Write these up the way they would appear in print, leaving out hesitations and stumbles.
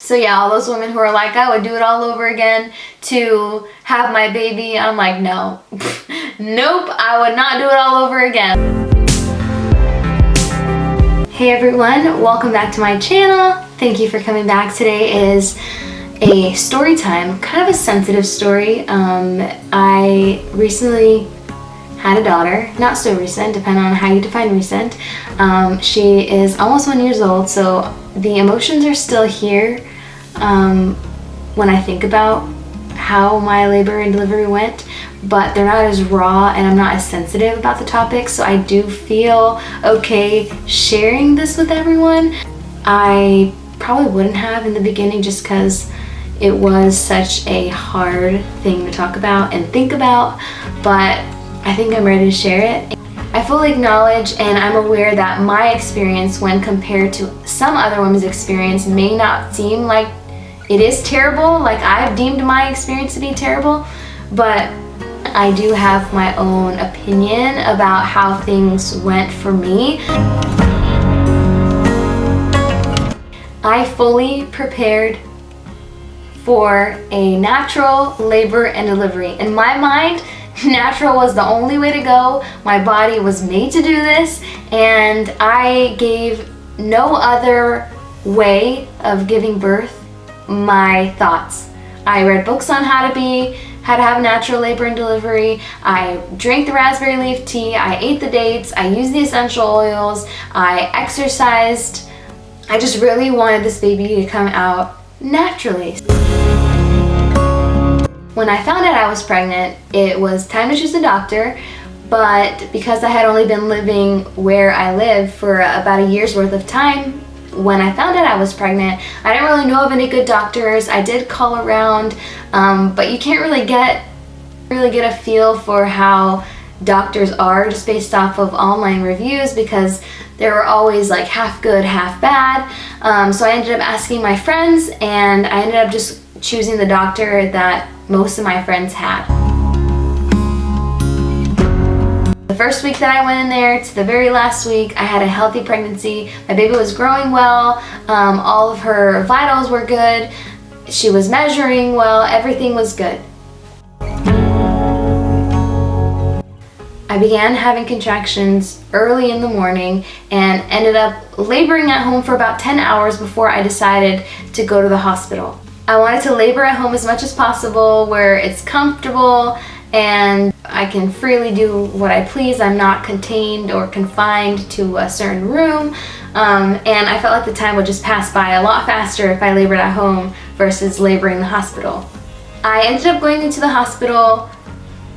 So yeah, all those women who are like, I would do it all over again to have my baby, I'm like, no. Nope, I would not do it all over again. Hey everyone, welcome back to my channel. Thank you for coming back. Today is a story time, kind of a sensitive story. I recently had a daughter, not so recent, depending on how you define recent. She is almost 1 year old, so the emotions are still here when I think about how my labor and delivery went, but they're not as raw and I'm not as sensitive about the topic, so I do feel okay sharing this with everyone. I probably wouldn't have in the beginning just because it was such a hard thing to talk about and think about, but I think I'm ready to share it. I fully acknowledge and I'm aware that my experience when compared to some other women's experience may not seem like it is terrible, like I've deemed my experience to be terrible, but I do have my own opinion about how things went for me. I fully prepared for a natural labor and delivery. In my mind, natural was the only way to go. My body was made to do this, and I gave no other way of giving birth my thoughts. I read books on how to have natural labor and delivery. I drank the raspberry leaf tea. I ate the dates. I used the essential oils. I exercised. I just really wanted this baby to come out naturally. When I found out I was pregnant, it was time to choose a doctor, but because I had only been living where I live for about a year's worth of time, when I found out I was pregnant, I didn't really know of any good doctors. I did call around, but you can't really get a feel for how doctors are just based off of online reviews because they were always like half good, half bad. So I ended up asking my friends, and I ended up just choosing the doctor that most of my friends had. The first week that I went in there to the very last week, I had a healthy pregnancy. My baby was growing well. All of her vitals were good. She was measuring well. Everything was good. I began having contractions early in the morning and ended up laboring at home for about 10 hours before I decided to go to the hospital. I wanted to labor at home as much as possible where it's comfortable and I can freely do what I please. I'm not contained or confined to a certain room, and I felt like the time would just pass by a lot faster if I labored at home versus laboring in the hospital. I ended up going into the hospital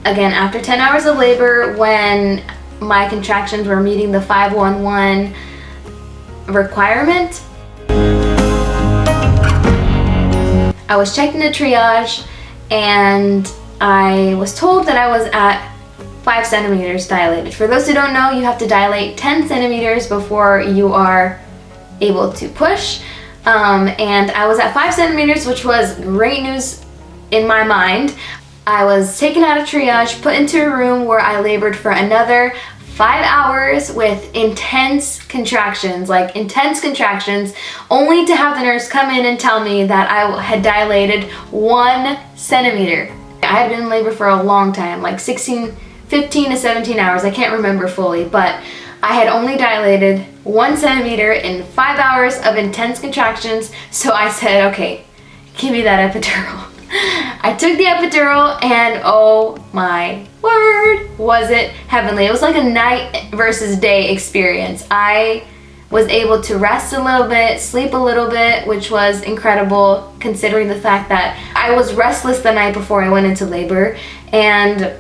again after 10 hours of labor when my contractions were meeting the 511 requirement. I was checked into triage and I was told that I was at 5 centimeters dilated. For those who don't know, you have to dilate 10 centimeters before you are able to push. And I was at 5 centimeters, which was great news in my mind. I was taken out of triage, put into a room where I labored for another 5 hours with intense contractions, only to have the nurse come in and tell me that I had dilated 1 centimeter. I had been in labor for a long time, like 15 to 17 hours, I can't remember fully, but I had only dilated 1 centimeter in 5 hours of intense contractions, so I said, okay, give me that epidural. I took the epidural and oh my word, was it heavenly. It was like a night versus day experience. I was able to rest a little bit, sleep a little bit, which was incredible considering the fact that I was restless the night before I went into labor, and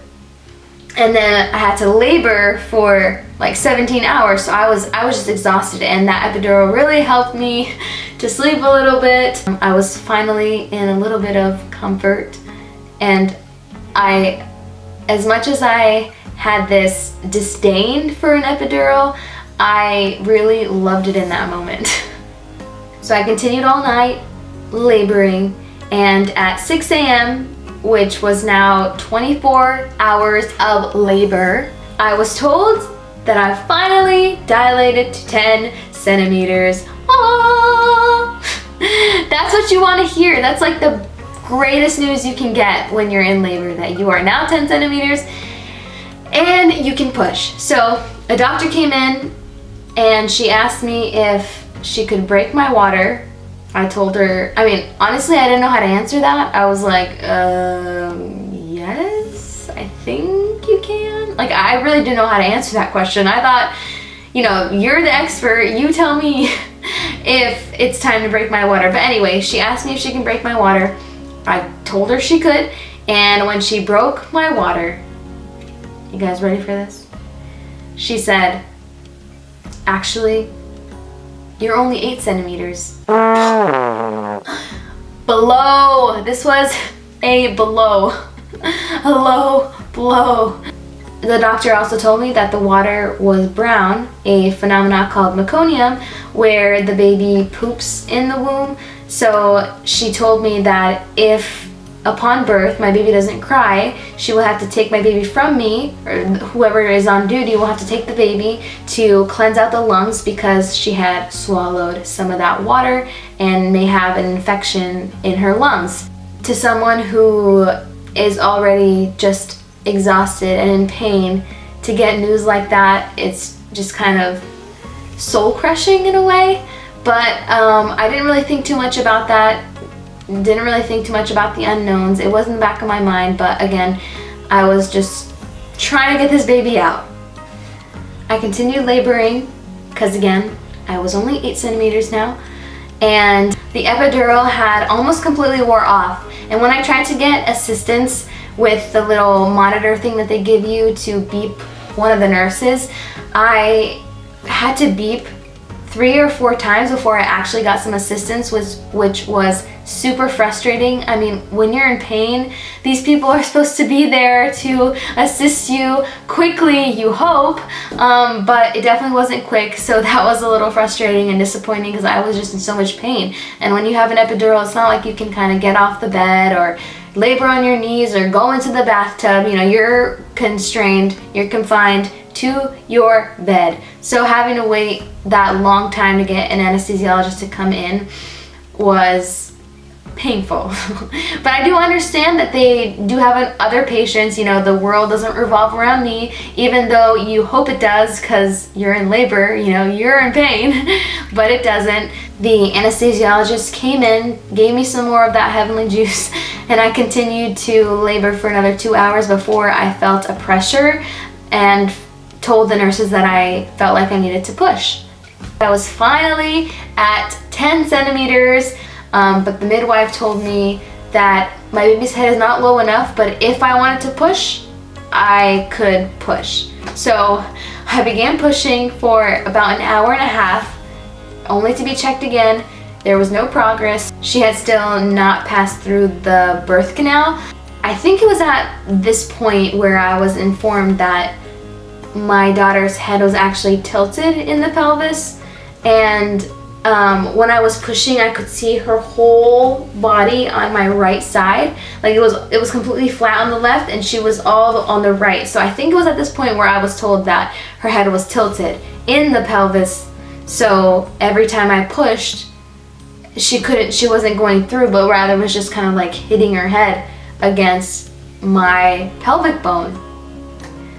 then I had to labor for like 17 hours, so I was just exhausted, and that epidural really helped me to sleep a little bit. I was finally in a little bit of comfort, and as much as I had this disdain for an epidural, I really loved it in that moment. So I continued all night laboring, and at 6 a.m., which was now 24 hours of labor, I was told that I finally dilated to 10 centimeters. Aww! That's what you want to hear. That's like the greatest news you can get when you're in labor, that you are now 10 centimeters and you can push. So a doctor came in and she asked me if she could break my water. I told her, I mean, honestly, I didn't know how to answer that. I was like, yes, I think you can. Like, I really didn't know how to answer that question. I thought, you know, you're the expert, you tell me if it's time to break my water. But anyway, she asked me if she can break my water. I told her she could, and when she broke my water, you guys ready for this? She said, actually, you're only 8 centimeters below. This was a below, a low blow. The doctor also told me that the water was brown, a phenomenon called meconium, where the baby poops in the womb. So she told me that if upon birth my baby doesn't cry, she will have to take my baby from me, or whoever is on duty will have to take the baby to cleanse out the lungs because she had swallowed some of that water and may have an infection in her lungs. To someone who is already just exhausted and in pain, to get news like that, it's just kind of soul crushing in a way. But I didn't really think too much about that. Didn't really think too much about the unknowns. It was in the back of my mind, but again, I was just trying to get this baby out. I continued laboring because again, I was only 8 centimeters now, and the epidural had almost completely wore off. And when I tried to get assistance with the little monitor thing that they give you to beep one of the nurses, I had to beep 3 or 4 times before I actually got some assistance, which was super frustrating. I mean, when you're in pain, these people are supposed to be there to assist you quickly, you hope, but it definitely wasn't quick, so that was a little frustrating and disappointing because I was just in so much pain. And when you have an epidural, it's not like you can kind of get off the bed or labor on your knees or go into the bathtub. You know, you're constrained, you're confined to your bed. So having to wait that long time to get an anesthesiologist to come in was painful. But I do understand that they do have other patients. You know, the world doesn't revolve around me, even though you hope it does because you're in labor, you know, you're in pain, but it doesn't. The anesthesiologist came in, gave me some more of that heavenly juice, and I continued to labor for another 2 hours before I felt a pressure and told the nurses that I felt like I needed to push. I was finally at 10 centimeters, but the midwife told me that my baby's head is not low enough, but if I wanted to push, I could push. So I began pushing for about an hour and a half, only to be checked again. There was no progress. She had still not passed through the birth canal. I think it was at this point where I was informed that my daughter's head was actually tilted in the pelvis, and when I was pushing, I could see her whole body on my right side. Like it was completely flat on the left, and she was all on the right. So I think it was at this point where I was told that her head was tilted in the pelvis. So every time I pushed, she wasn't going through, but rather was just kind of like hitting her head against my pelvic bone.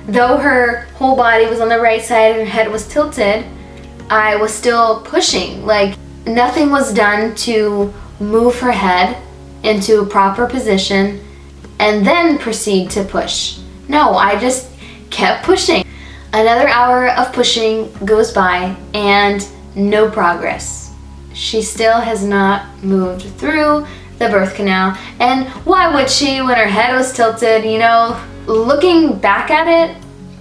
Though her whole body was on the right side and her head was tilted, I was still pushing. Like nothing was done to move her head into a proper position and then proceed to push. No, I just kept pushing. Another hour of pushing goes by and no progress. She still has not moved through the birth canal. And why would she when her head was tilted? You know, looking back at it,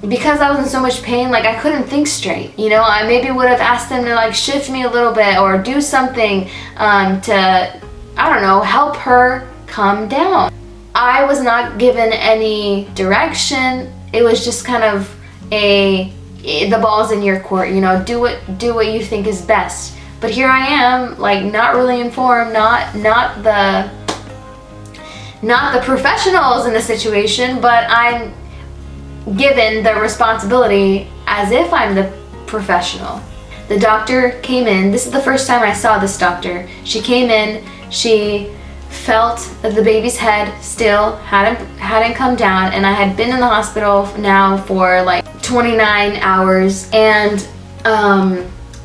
because I was in so much pain, like I couldn't think straight. You know, I maybe would have asked them to like shift me a little bit or do something to, I don't know, help her calm down. I was not given any direction. It was just kind of the ball's in your court, you know, do what you think is best. But here I am, like not really informed, not the professionals in the situation, but I'm given the responsibility as if I'm the professional. The doctor came in. This is the first time I saw this doctor. She came in, she felt that the baby's head still hadn't come down, and I had been in the hospital now for like 29 hours, and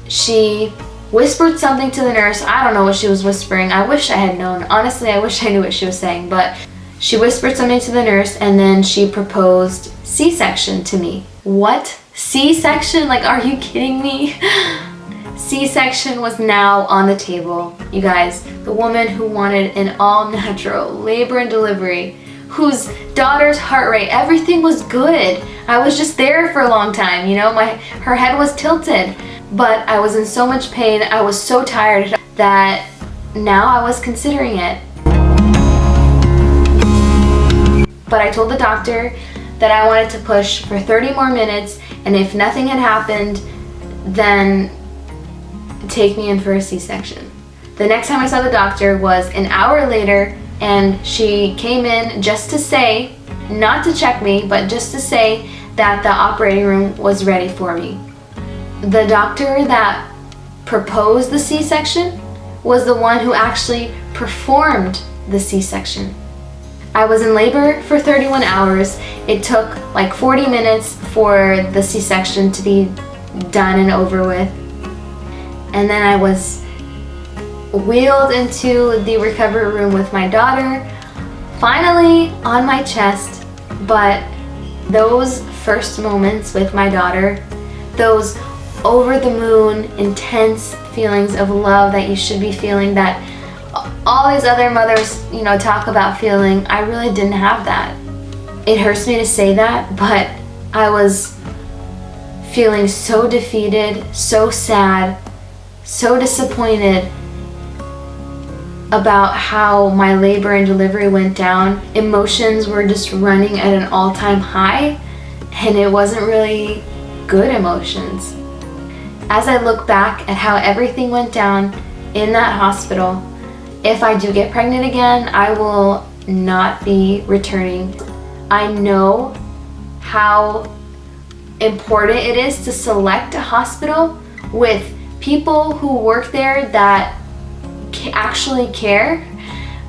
she whispered something to the nurse. I don't know what she was whispering. I wish I had known. Honestly, I wish I knew what she was saying, but she whispered something to the nurse, and then she proposed C-section to me. What? C-section? Like, are you kidding me? C-section was now on the table. You guys, the woman who wanted an all-natural labor and delivery, whose daughter's heart rate, everything was good. I was just there for a long time, you know, her head was tilted, but I was in so much pain. I was so tired that now I was considering it. But I told the doctor that I wanted to push for 30 more minutes, and if nothing had happened, then take me in for a C-section. The next time I saw the doctor was an hour later, and she came in just to say, not to check me, but just to say that the operating room was ready for me. The doctor that proposed the C-section was the one who actually performed the C-section. I was in labor for 31 hours. It took like 40 minutes for the C-section to be done and over with. And then I was wheeled into the recovery room with my daughter, finally on my chest. But those first moments with my daughter, those over the moon, intense feelings of love that you should be feeling, that all these other mothers, you know, talk about feeling, I really didn't have that. It hurts me to say that, but I was feeling so defeated, so sad, so disappointed about how my labor and delivery went down. Emotions were just running at an all-time high, and it wasn't really good emotions. As I look back at how everything went down in that hospital, if I do get pregnant again, I will not be returning. I know how important it is to select a hospital with people who work there that actually care,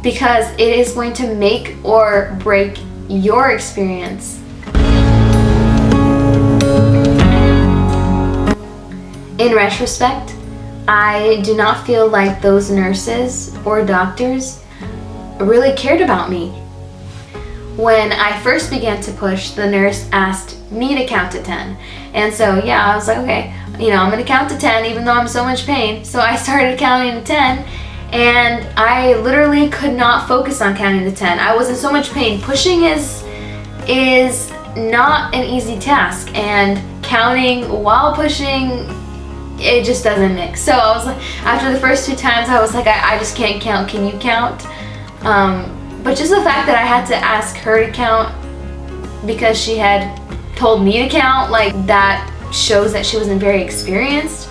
because it is going to make or break your experience. In retrospect, I do not feel like those nurses or doctors really cared about me. When I first began to push, the nurse asked me to count to 10. And so, yeah, I was like, okay, you know, I'm gonna count to 10 even though I'm in so much pain. So I started counting to 10, and I literally could not focus on counting to 10. I was in so much pain. Pushing is not an easy task, and counting while pushing, it just doesn't mix. So I was like, after the first 2 times, I was like, I just can't count. Can you count? But just the fact that I had to ask her to count because she had told me to count, like, that shows that she wasn't very experienced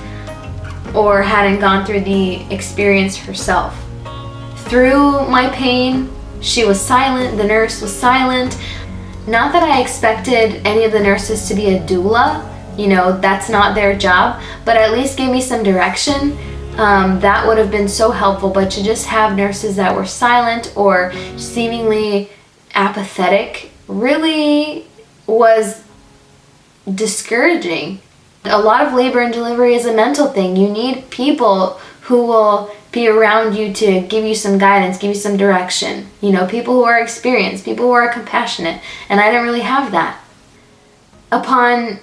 or hadn't gone through the experience herself. Through my pain, she was silent, the nurse was silent. Not that I expected any of the nurses to be a doula, you know, that's not their job, but at least gave me some direction. That would have been so helpful, but to just have nurses that were silent or seemingly apathetic really was discouraging. A lot of labor and delivery is a mental thing. You need people who will be around you to give you some guidance, give you some direction. You know, people who are experienced, people who are compassionate, and I didn't really have that. Upon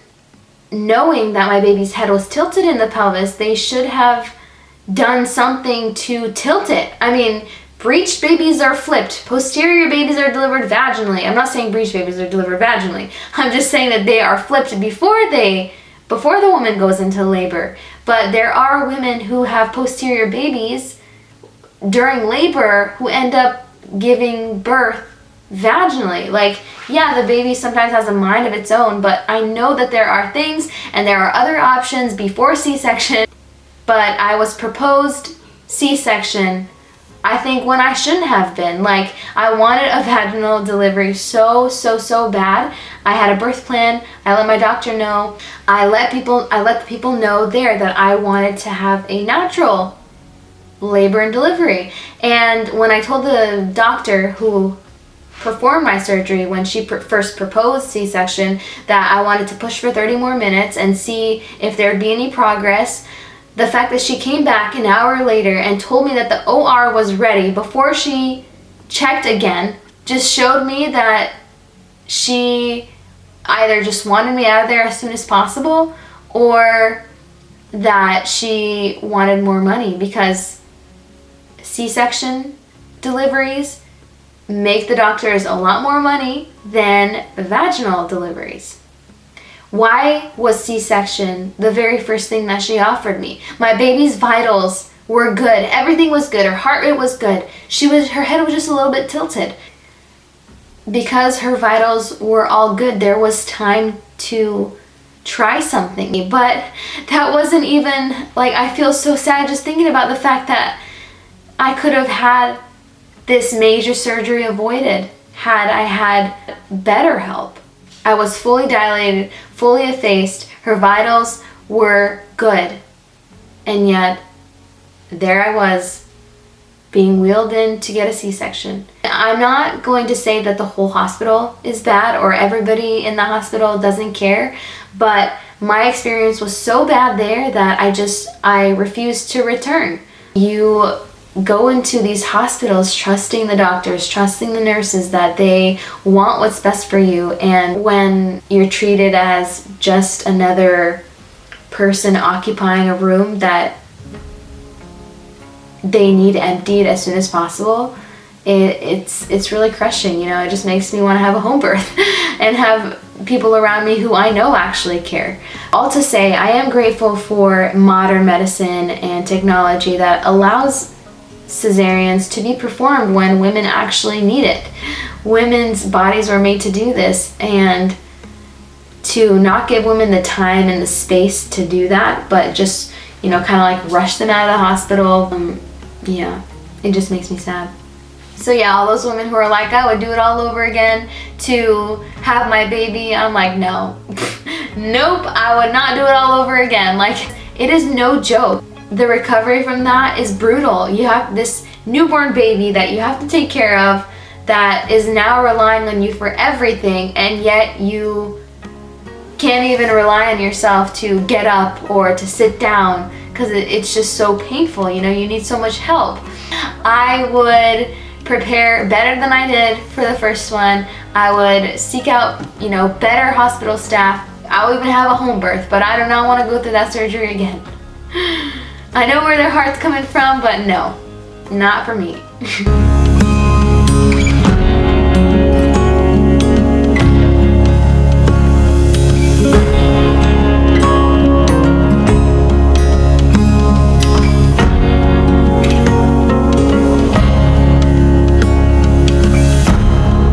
knowing that my baby's head was tilted in the pelvis, they should have done something to tilt it. I mean, breached babies are flipped. Posterior babies are delivered vaginally. I'm not saying breached babies are delivered vaginally. I'm just saying that they are flipped before the woman goes into labor. But there are women who have posterior babies during labor who end up giving birth vaginally. Like, yeah, the baby sometimes has a mind of its own, but I know that there are things and there are other options before C-section. But I was proposed C-section I think when I shouldn't have been. Like, I wanted a vaginal delivery so bad. I had a birth plan. I let my doctor know. I let the people know there that I wanted to have a natural labor and delivery. And when I told the doctor who performed my surgery, when she first proposed C-section, that I wanted to push for 30 more minutes and see if there'd be any progress, the fact that she came back an hour later and told me that the OR was ready before she checked again just showed me that she either just wanted me out of there as soon as possible, or that she wanted more money, because C-section deliveries make the doctors a lot more money than vaginal deliveries. Why was C-section the very first thing that she offered me? My baby's vitals were good. Everything was good. Her heart rate was good. Her head was just a little bit tilted. Because her vitals were all good, there was time to try something. But that wasn't even, like, I feel so sad just thinking about the fact that I could have had this major surgery avoided had I had better help. I was fully dilated, fully effaced, her vitals were good, and yet there I was being wheeled in to get a C-section. I'm not going to say that the whole hospital is bad or everybody in the hospital doesn't care, but my experience was so bad there that I refused to return. You go into these hospitals trusting the doctors, trusting the nurses that they want what's best for you, and when you're treated as just another person occupying a room that they need emptied as soon as possible, it's really crushing. You know, it just makes me want to have a home birth and have people around me who I know actually care. All to say, I am grateful for modern medicine and technology that allows cesareans to be performed when women actually need it. Women's bodies were made to do this, and to not give women the time and the space to do that, but just, you know, kind of like rush them out of the hospital, yeah, it just makes me sad. So yeah, all those women who are like, I would do it all over again to have my baby, I'm like, no. Nope, I would not do it all over again. Like, it is no joke. The recovery from that is brutal. You have this newborn baby that you have to take care of that is now relying on you for everything, and yet you can't even rely on yourself to get up or to sit down because it's just so painful. You know, you need so much help. I would prepare better than I did for the first one. I would seek out, you know, better hospital staff. I would even have a home birth, but I do not want to go through that surgery again. I know where their heart's coming from, but no, not for me.